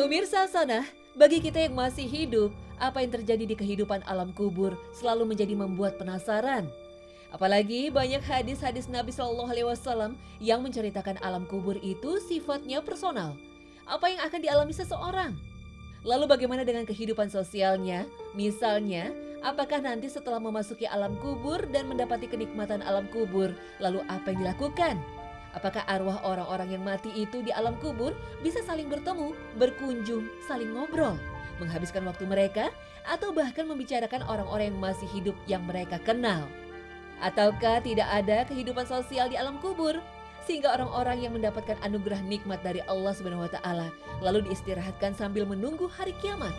Pemirsa sana, bagi kita yang masih hidup, apa yang terjadi di kehidupan alam kubur selalu menjadi membuat penasaran. Apalagi banyak hadis-hadis Nabi Shallallahu Alaihi Wasallam yang menceritakan alam kubur itu sifatnya personal. Apa yang akan dialami seseorang? Lalu bagaimana dengan kehidupan sosialnya? Misalnya, apakah nanti setelah memasuki alam kubur dan mendapati kenikmatan alam kubur, lalu apa yang dilakukan? Apakah arwah orang-orang yang mati itu di alam kubur bisa saling bertemu, berkunjung, saling ngobrol, menghabiskan waktu mereka, atau bahkan membicarakan orang-orang yang masih hidup yang mereka kenal? Ataukah tidak ada kehidupan sosial di alam kubur? Sehingga orang-orang yang mendapatkan anugerah nikmat dari Allah Subhanahu wa Ta'ala lalu diistirahatkan sambil menunggu hari kiamat.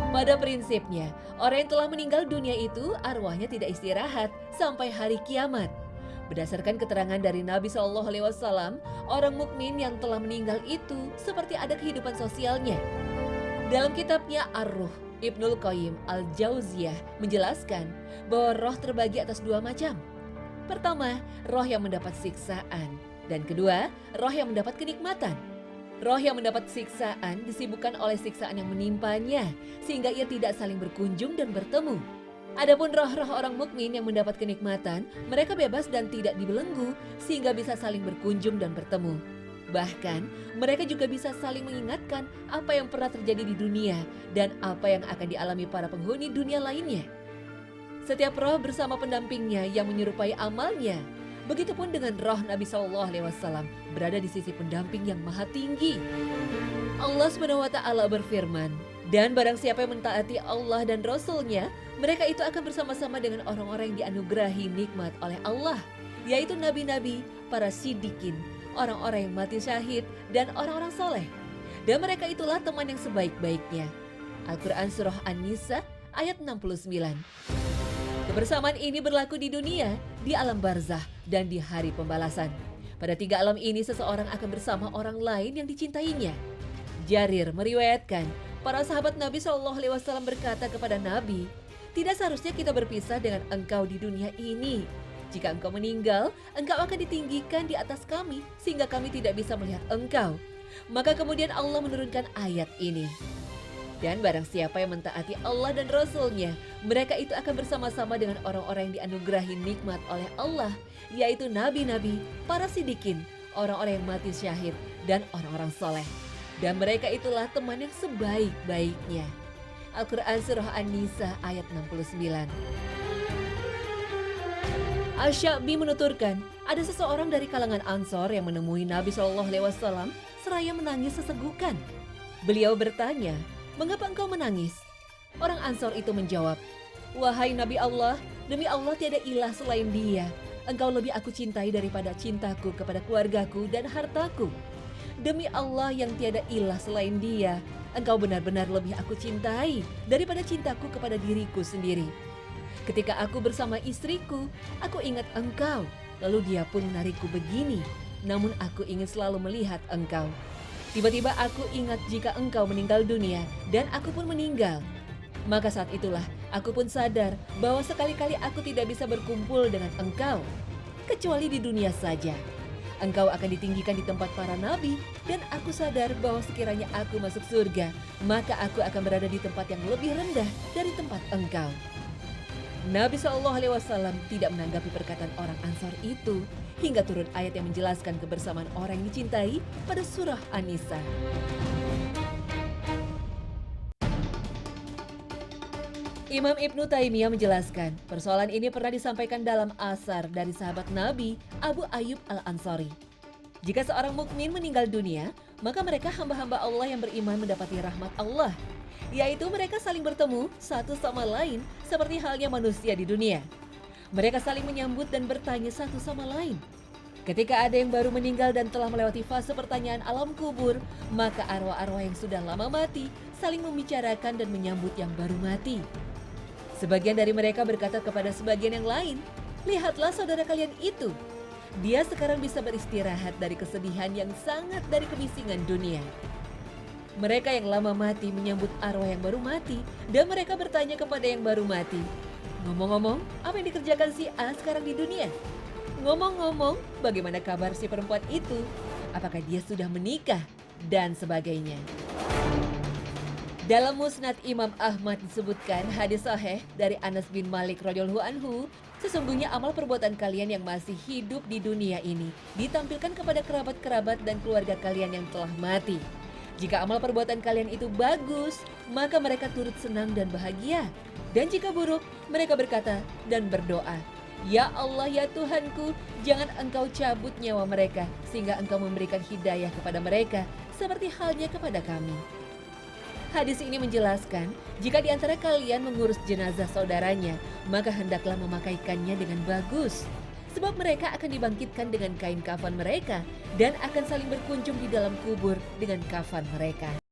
Pada prinsipnya, orang yang telah meninggal dunia itu arwahnya tidak istirahat sampai hari kiamat. Berdasarkan keterangan dari Nabi Shallallahu Alaihi Wasallam, orang mukmin yang telah meninggal itu seperti ada kehidupan sosialnya. Dalam kitabnya Ar-Ruh, Ibnul Qayyim Al-Jauziyah menjelaskan bahwa roh terbagi atas dua macam. Pertama, roh yang mendapat siksaan, dan kedua, roh yang mendapat kenikmatan. Roh yang mendapat siksaan disibukkan oleh siksaan yang menimpanya, sehingga ia tidak saling berkunjung dan bertemu. Adapun roh-roh orang mukmin yang mendapat kenikmatan, mereka bebas dan tidak dibelenggu, sehingga bisa saling berkunjung dan bertemu. Bahkan, mereka juga bisa saling mengingatkan apa yang pernah terjadi di dunia dan apa yang akan dialami para penghuni dunia lainnya. Setiap roh bersama pendampingnya yang menyerupai amalnya. Begitupun dengan roh Nabi Shallallahu Alaihi Wasallam berada di sisi pendamping yang maha tinggi. Allah Subhanahu wa Ta'ala berfirman, dan barang siapa yang mentaati Allah dan Rasul-Nya, mereka itu akan bersama-sama dengan orang-orang yang dianugerahi nikmat oleh Allah, yaitu nabi-nabi, para siddiqin, orang-orang yang mati syahid, dan orang-orang soleh. Dan mereka itulah teman yang sebaik-baiknya. Al-Quran Surah An-Nisa ayat 69. Kebersamaan ini berlaku di dunia, di alam barzah, dan di hari pembalasan. Pada tiga alam ini seseorang akan bersama orang lain yang dicintainya. Jarir meriwayatkan, para sahabat Nabi Shallallahu Alaihi Wasallam berkata kepada Nabi, tidak seharusnya kita berpisah dengan engkau di dunia ini. Jika engkau meninggal, engkau akan ditinggikan di atas kami, sehingga kami tidak bisa melihat engkau. Maka kemudian Allah menurunkan ayat ini. Dan barang siapa yang mentaati Allah dan Rasul-Nya, mereka itu akan bersama-sama dengan orang-orang yang dianugerahi nikmat oleh Allah, yaitu nabi-nabi, para siddiqin, orang-orang yang mati syahid, dan orang-orang soleh. Dan mereka itulah teman yang sebaik-baiknya. Al-Quran Surah An-Nisa ayat 69. Asy-Sya'bi menuturkan, ada seseorang dari kalangan Ansor yang menemui Nabi Shallallahu Alaihi Wasallam seraya menangis sesegukan. Beliau bertanya, mengapa engkau menangis? Orang Ansor itu menjawab, wahai Nabi Allah, demi Allah tiada ilah selain Dia. Engkau lebih aku cintai daripada cintaku kepada keluargaku dan hartaku. Demi Allah yang tiada ilah selain Dia, engkau benar-benar lebih aku cintai daripada cintaku kepada diriku sendiri. Ketika aku bersama istriku, aku ingat engkau, lalu dia pun menarikku begini, namun aku ingin selalu melihat engkau. Tiba-tiba aku ingat jika engkau meninggal dunia dan aku pun meninggal. Maka saat itulah aku pun sadar bahwa sekali-kali aku tidak bisa berkumpul dengan engkau, kecuali di dunia saja. Engkau akan ditinggikan di tempat para nabi dan aku sadar bahwa sekiranya aku masuk surga, maka aku akan berada di tempat yang lebih rendah dari tempat engkau. Nabi Shallallahu Alaihi Wasallam tidak menanggapi perkataan orang Ansar itu hingga turun ayat yang menjelaskan kebersamaan orang yang dicintai pada surah An-Nisa. Imam Ibnu Taimiyah menjelaskan, persoalan ini pernah disampaikan dalam asar dari sahabat Nabi Abu Ayyub Al-Ansari. Jika seorang mukmin meninggal dunia, maka mereka hamba-hamba Allah yang beriman mendapati rahmat Allah, yaitu mereka saling bertemu satu sama lain seperti halnya manusia di dunia. Mereka saling menyambut dan bertanya satu sama lain. Ketika ada yang baru meninggal dan telah melewati fase pertanyaan alam kubur, maka arwah-arwah yang sudah lama mati saling membicarakan dan menyambut yang baru mati. Sebagian dari mereka berkata kepada sebagian yang lain, lihatlah saudara kalian itu. Dia sekarang bisa beristirahat dari kesedihan yang sangat dari kebisingan dunia. Mereka yang lama mati menyambut arwah yang baru mati dan mereka bertanya kepada yang baru mati, ngomong-ngomong, apa yang dikerjakan si A sekarang di dunia? Ngomong-ngomong, bagaimana kabar si perempuan itu? Apakah dia sudah menikah? Dan sebagainya. Dalam Musnad Imam Ahmad disebutkan hadis sahih dari Anas bin Malik radhiyallahu anhu, sesungguhnya amal perbuatan kalian yang masih hidup di dunia ini ditampilkan kepada kerabat-kerabat dan keluarga kalian yang telah mati. Jika amal perbuatan kalian itu bagus, maka mereka turut senang dan bahagia. Dan jika buruk, mereka berkata dan berdoa, "Ya Allah, ya Tuhanku, jangan Engkau cabut nyawa mereka, sehingga Engkau memberikan hidayah kepada mereka, seperti halnya kepada kami." Hadis ini menjelaskan, jika di antara kalian mengurus jenazah saudaranya, maka hendaklah memakaikannya dengan bagus. Sebab mereka akan dibangkitkan dengan kain kafan mereka dan akan saling berkunjung di dalam kubur dengan kafan mereka.